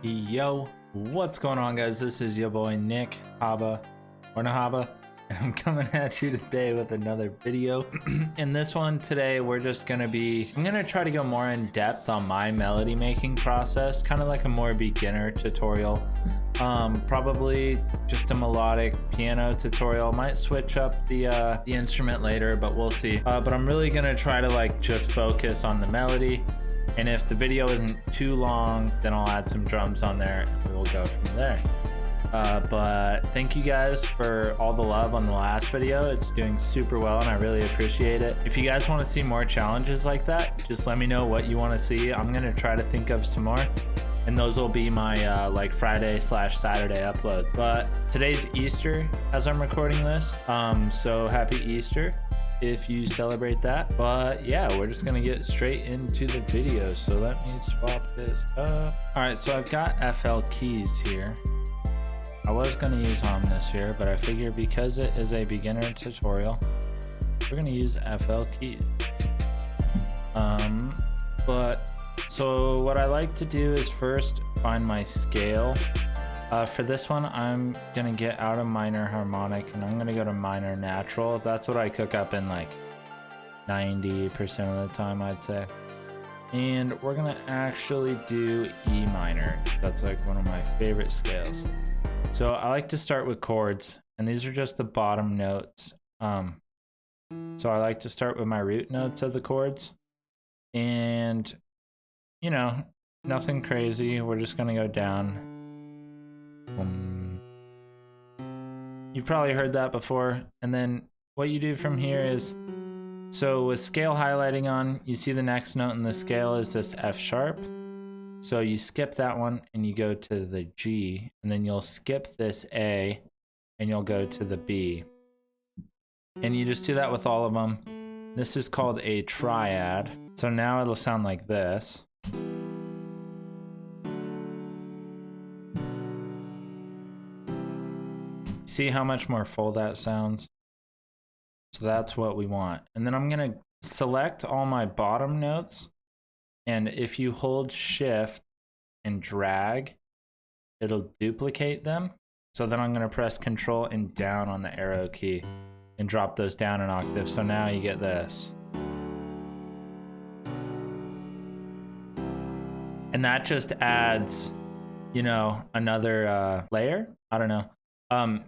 Yo, what's going on, guys? This is your boy Nick Haba, or Nahaba, and I'm coming at you today with another video. In this one today, I'm gonna try to go more in depth on my melody making process, kind of like a more beginner tutorial. Probably just a melodic piano tutorial. Might switch up the instrument later, but we'll see. But I'm really gonna try to like just focus on the melody. And if the video isn't too long, then I'll add some drums on there and we'll go from there. But thank you guys for all the love on the last video. It's doing super well and I really appreciate it. If you guys want to see more challenges like that, just let me know what you want to see. I'm going to try to think of some more. And those will be my like Friday/Saturday uploads. But today's Easter as I'm recording this. So happy Easter if you celebrate that. But yeah, we're just gonna get straight into the video. So let me swap this up. All right, so I've got FL keys here. I was gonna use Omnis here, but I figure because it is a beginner tutorial, we're gonna use FL keys. So what I like to do is first find my scale. For this one, I'm gonna get out of minor harmonic and I'm gonna go to minor natural. That's what I cook up in like 90% of the time, I'd say. And we're gonna actually do E minor. That's like one of my favorite scales. So I like to start with chords, and these are just the bottom notes. So I like to start with my root notes of the chords. And, you know, nothing crazy. We're just gonna go down. You've probably heard that before. And then what you do from here is, so with scale highlighting on, you see the next note in the scale is this F sharp. So you skip that one and you go to the G, and then you'll skip this A and you'll go to the B. And you just do that with all of them. This is called a triad. So now it'll sound like this. See how much more full that sounds? So that's what we want. And then I'm gonna select all my bottom notes. And if you hold shift and drag, it'll duplicate them. So then I'm gonna press control and down on the arrow key and drop those down an octave. So now you get this. And that just adds, you know, another layer. I don't know.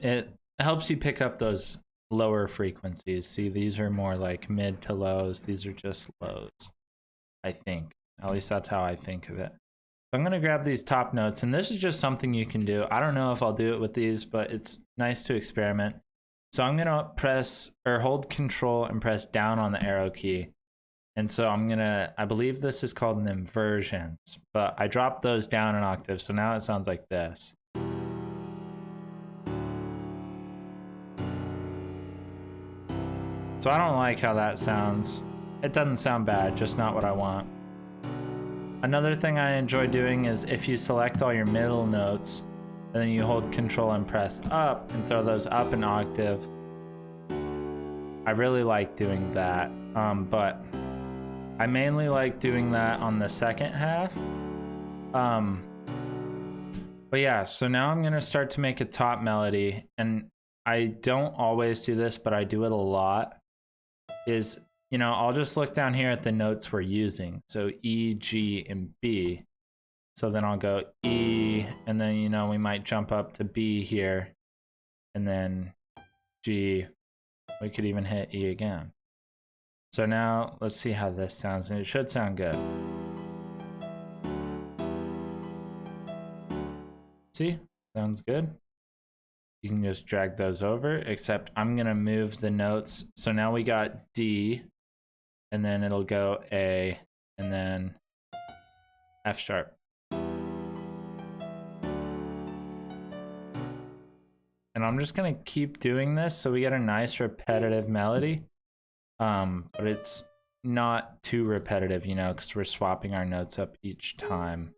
It helps you pick up those lower frequencies. See, these are more like mid to lows. These are just lows, I think. At least that's how I think of it. So I'm gonna grab these top notes, and this is just something you can do. I don't know if I'll do it with these, but it's nice to experiment. So I'm gonna press or hold control and press down on the arrow key. And so I believe this is called an inversion, but I dropped those down an octave. So now it sounds like this. So I don't like how that sounds. It doesn't sound bad, just not what I want. Another thing I enjoy doing is if you select all your middle notes, and then you hold control and press up and throw those up an octave. I really like doing that, but I mainly like doing that on the second half. But yeah, so now I'm gonna start to make a top melody, and I don't always do this, but I do it a lot. Is, you know, I'll just look down here at the notes we're using. So E, G, and B. So then I'll go E, and then, you know, we might jump up to B here, and then G. We could even hit E again. So now let's see how this sounds, and it should sound good. See, sounds good. You can just drag those over, except I'm gonna move the notes. So now we got D, and then it'll go A, and then F sharp. And I'm just gonna keep doing this so we get a nice repetitive melody. But it's not too repetitive, you know, because we're swapping our notes up each time.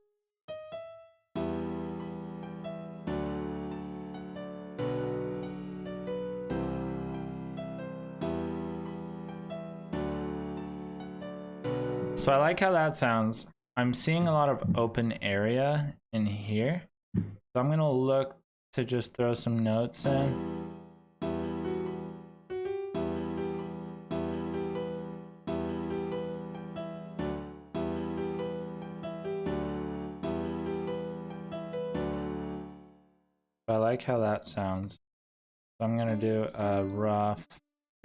So I like how that sounds. I'm seeing a lot of open area in here. So I'm gonna look to just throw some notes in. I like how that sounds. So I'm gonna do a rough,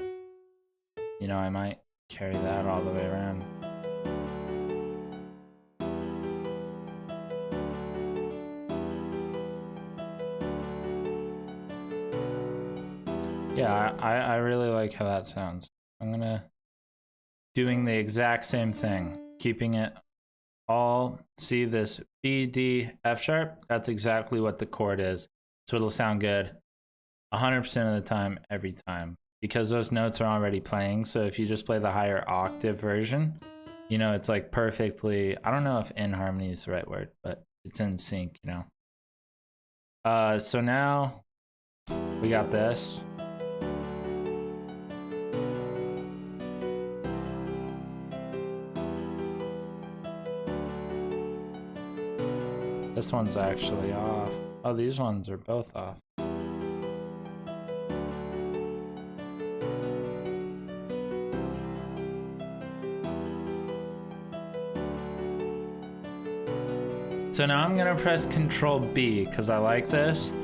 you know, I might carry that all the way around. Yeah, I really like how that sounds. I'm gonna doing the exact same thing, keeping it all, see this B, D, F sharp? That's exactly what the chord is. So it'll sound good 100% of the time, every time, because those notes are already playing. So if you just play the higher octave version, you know, it's like perfectly, I don't know if in harmony is the right word, but it's in sync, you know? So now we got this. This one's actually off. Oh, these ones are both off. So now I'm gonna press Control B because I like this.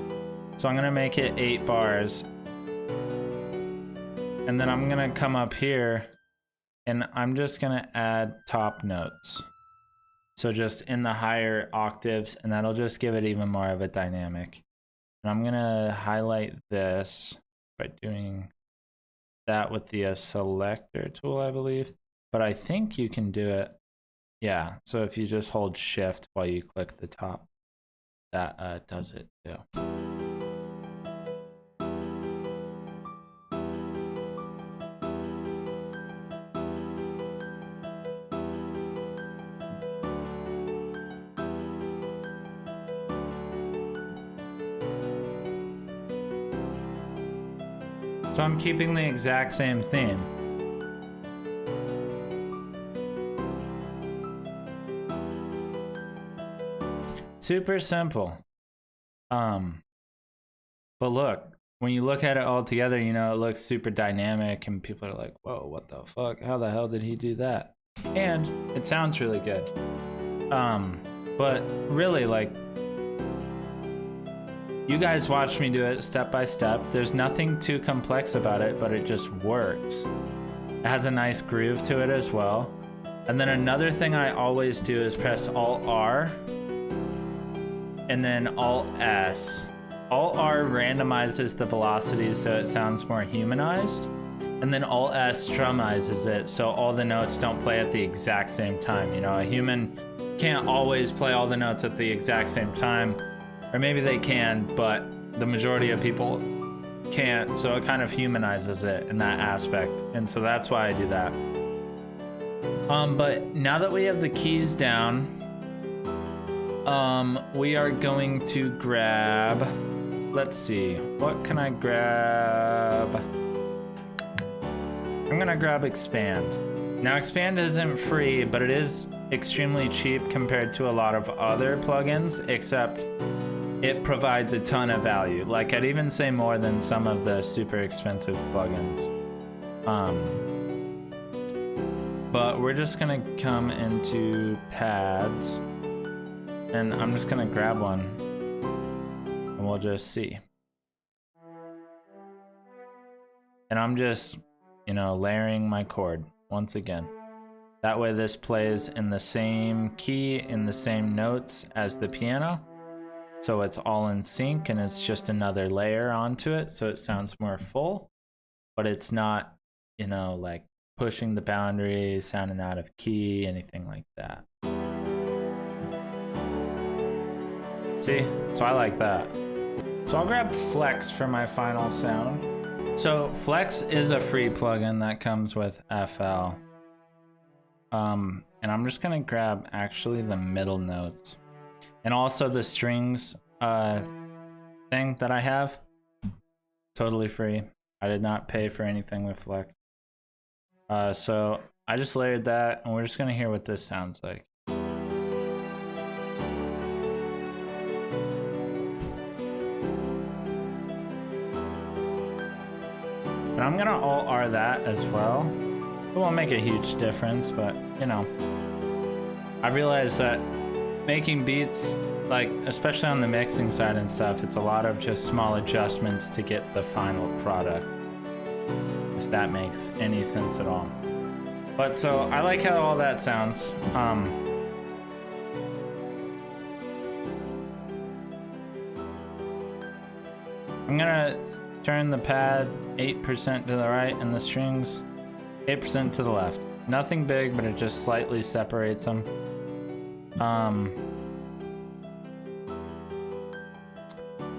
So I'm gonna make it 8 bars. And then I'm gonna come up here and I'm just gonna add top notes. So just in the higher octaves, and that'll just give it even more of a dynamic. And I'm gonna highlight this by doing that with the selector tool, I believe. But I think you can do it. Yeah, so if you just hold shift while you click the top, that does it too. So I'm keeping the exact same theme. Super simple. But look, when you look at it all together, you know, it looks super dynamic and people are like, whoa, what the fuck? How the hell did he do that? And it sounds really good. But really, like, you guys watched me do it step by step. There's nothing too complex about it, but it just works. It has a nice groove to it as well. And then another thing I always do is press Alt-R and then Alt-S. Alt-R randomizes the velocities so it sounds more humanized. And then Alt-S strummizes it so all the notes don't play at the exact same time. You know, a human can't always play all the notes at the exact same time. Or maybe they can, but the majority of people can't, so it kind of humanizes it in that aspect. And so that's why I do that. But now that we have the keys down, we are going to grab, let's see, what can I grab? I'm gonna grab Expand. Now Expand isn't free, but it is extremely cheap compared to a lot of other plugins, except it provides a ton of value. Like, I'd even say more than some of the super expensive plugins. But we're just gonna come into pads and I'm just gonna grab one and we'll just see. And I'm just, you know, layering my chord once again. That way this plays in the same key, in the same notes as the piano. So it's all in sync and it's just another layer onto it. So it sounds more full, but it's not, you know, like pushing the boundaries, sounding out of key, anything like that. See? So I like that. So I'll grab Flex for my final sound. So Flex is a free plugin that comes with FL. And I'm just gonna grab actually the middle notes. And also the strings thing that I have, totally free. I did not pay for anything with Flex. So I just layered that and we're just gonna hear what this sounds like. I'm gonna Alt-R that as well. It won't make a huge difference, but you know, I realized that making beats, like especially on the mixing side and stuff, it's a lot of just small adjustments to get the final product, if that makes any sense at all. But so I like how all that sounds. I'm gonna turn the pad 8% to the right and the strings 8% to the left. Nothing big, but it just slightly separates them. I'm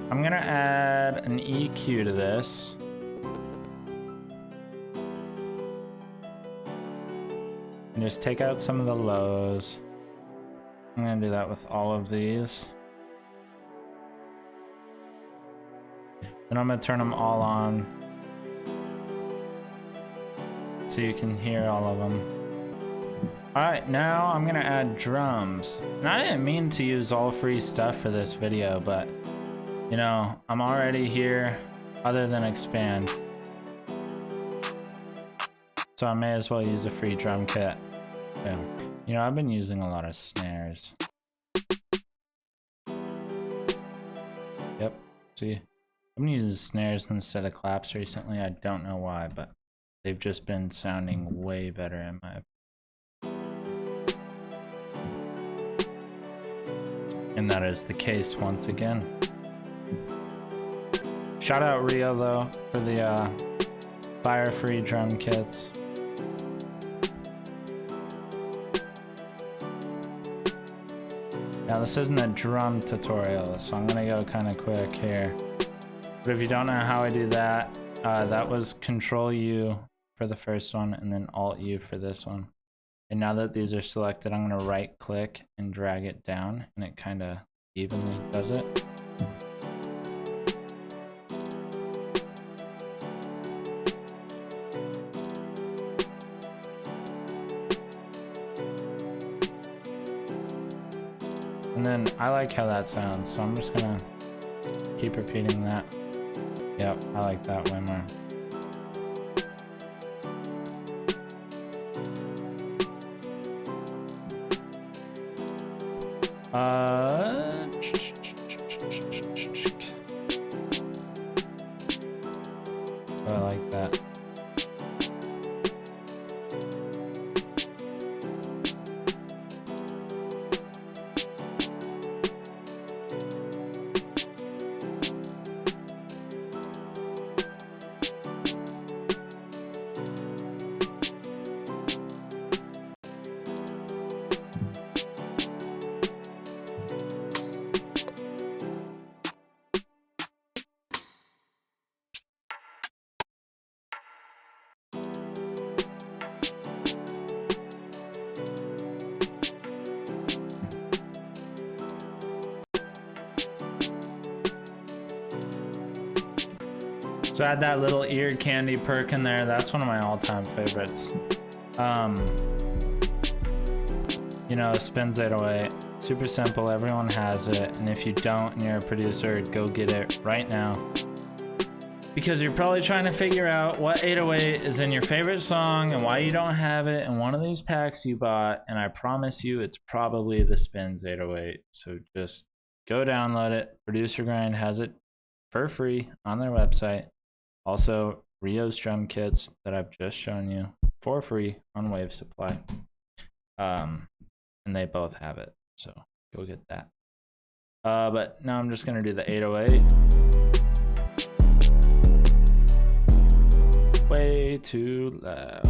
gonna add an EQ to this. And just take out some of the lows. I'm gonna do that with all of these. Then I'm gonna turn them all on so you can hear all of them. All right, now I'm gonna add drums. And I didn't mean to use all free stuff for this video, but you know, I'm already here other than expand. So I may as well use a free drum kit. Yeah. You know, I've been using a lot of snares. Yep, see? I've been using snares instead of claps recently. I don't know why, but they've just been sounding way better in my opinion. And that is the case once again. Shout out Rio though for the fire-free drum kits. Now this isn't a drum tutorial, so I'm gonna go kind of quick here. But if you don't know how I do that, that was Control U for the first one and then Alt U for this one. And now that these are selected, I'm gonna right click and drag it down and it kind of evenly does it. And then I like how that sounds, so I'm just gonna keep repeating that. Yep, I like that way more. Oh, I like that. So add that little ear candy perk in there. That's one of my all-time favorites. You know, spins 808. Super simple, everyone has it. And if you don't and you're a producer, go get it right now. Because you're probably trying to figure out what 808 is in your favorite song and why you don't have it in one of these packs you bought. And I promise you, it's probably the Spins 808. So just go download it. Producer Grind has it for free on their website. Also, Rios drum kits that I've just shown you for free on Wave Supply. And they both have it, so go get that. But now I'm just gonna do the 808. Way too loud.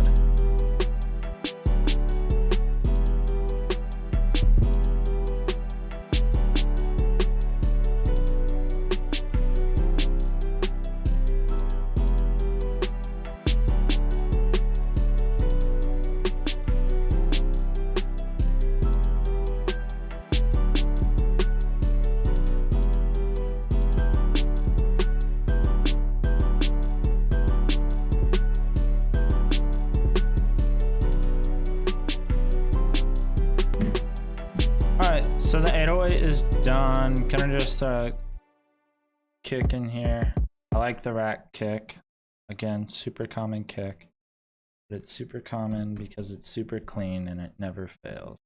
So the 808 is done. Gonna just kick in here. I like the rack kick. Again, super common kick, but it's super common because it's super clean and it never fails.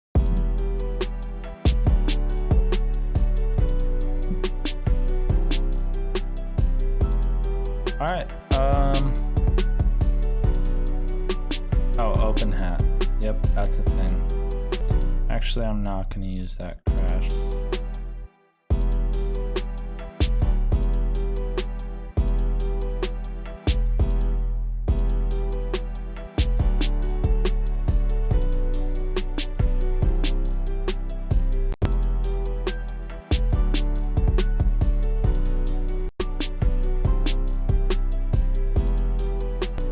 All right. Oh, open hat. Yep, that's a thing. Actually, I'm not gonna use that crash.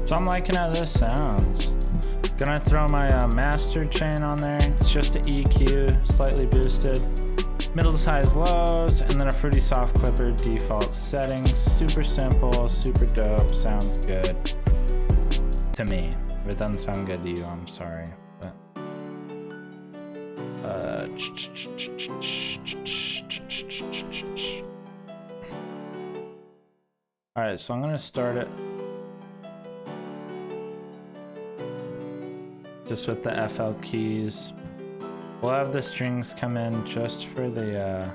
So I'm liking how this sounds. Gonna throw my master chain on there. It's just an EQ, slightly boosted. Middle to highs, lows, and then a fruity soft clipper default settings. Super simple, super dope, sounds good to me. If it doesn't sound good to you, I'm sorry. But all right, so I'm gonna start it just with the FL keys. We'll have the strings come in just for the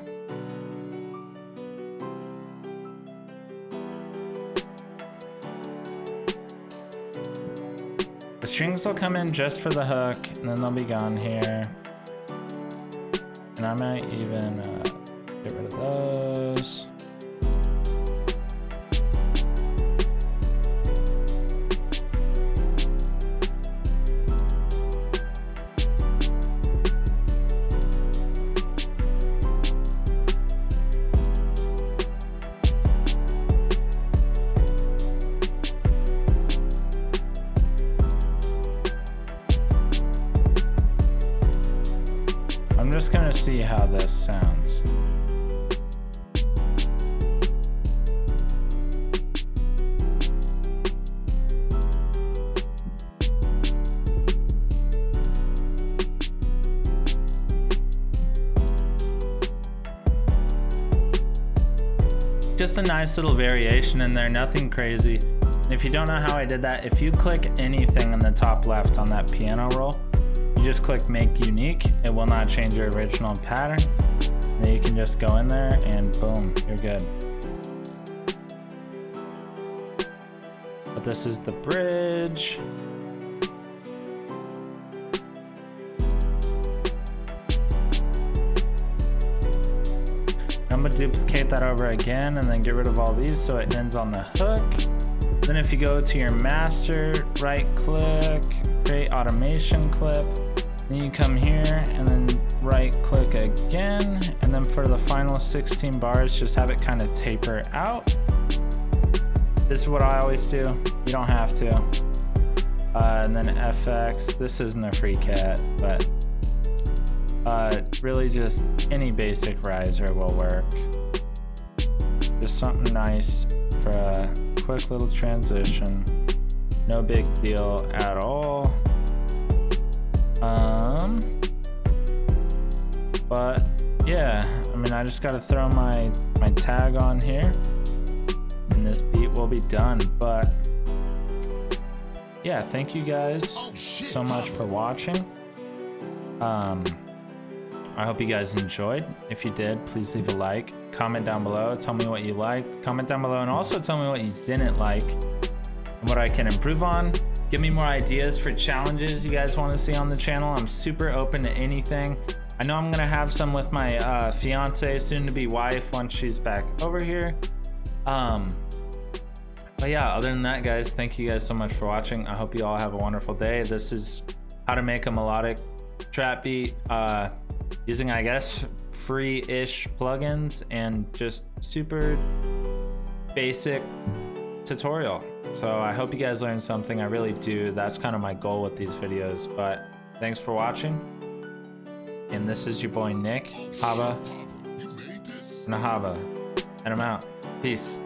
strings will come in just for the hook, and then they'll be gone here. And I might even get rid of those. I'm just gonna see how this sounds. Just a nice little variation in there, nothing crazy. And if you don't know how I did that, if you click anything in the top left on that piano roll, just click make unique. It will not change your original pattern. Then you can just go in there and boom, you're good. But this is the bridge. I'm gonna duplicate that over again and then get rid of all these so it ends on the hook. Then if you go to your master, right click, create automation clip. Then you come here and then right click again, and then for the final 16 bars, just have it kind of taper out. This is what I always do. You don't have to. And then FX, this isn't a free cat, but really just any basic riser will work. Just something nice for a quick little transition. No big deal at all. But yeah, I mean, I just gotta throw my tag on here and this beat will be done. But yeah, thank you guys so much for watching. I hope you guys enjoyed. If you did, please leave a like, comment down below, tell me what you liked, comment down below, and also tell me what you didn't like and what I can improve on. Give me more ideas for challenges you guys want to see on the channel. I'm super open to anything. I know I'm gonna have some with my fiance, soon to be wife, once she's back over here. But yeah, other than that, guys, thank you guys so much for watching. I hope you all have a wonderful day. This is how to make a melodic trap beat using, I guess, free-ish plugins and just super basic tutorial. So I hope you guys learned something. I really do. That's kind of my goal with these videos. But thanks for watching. And this is your boy Nick, Haba, and I'm out. Peace.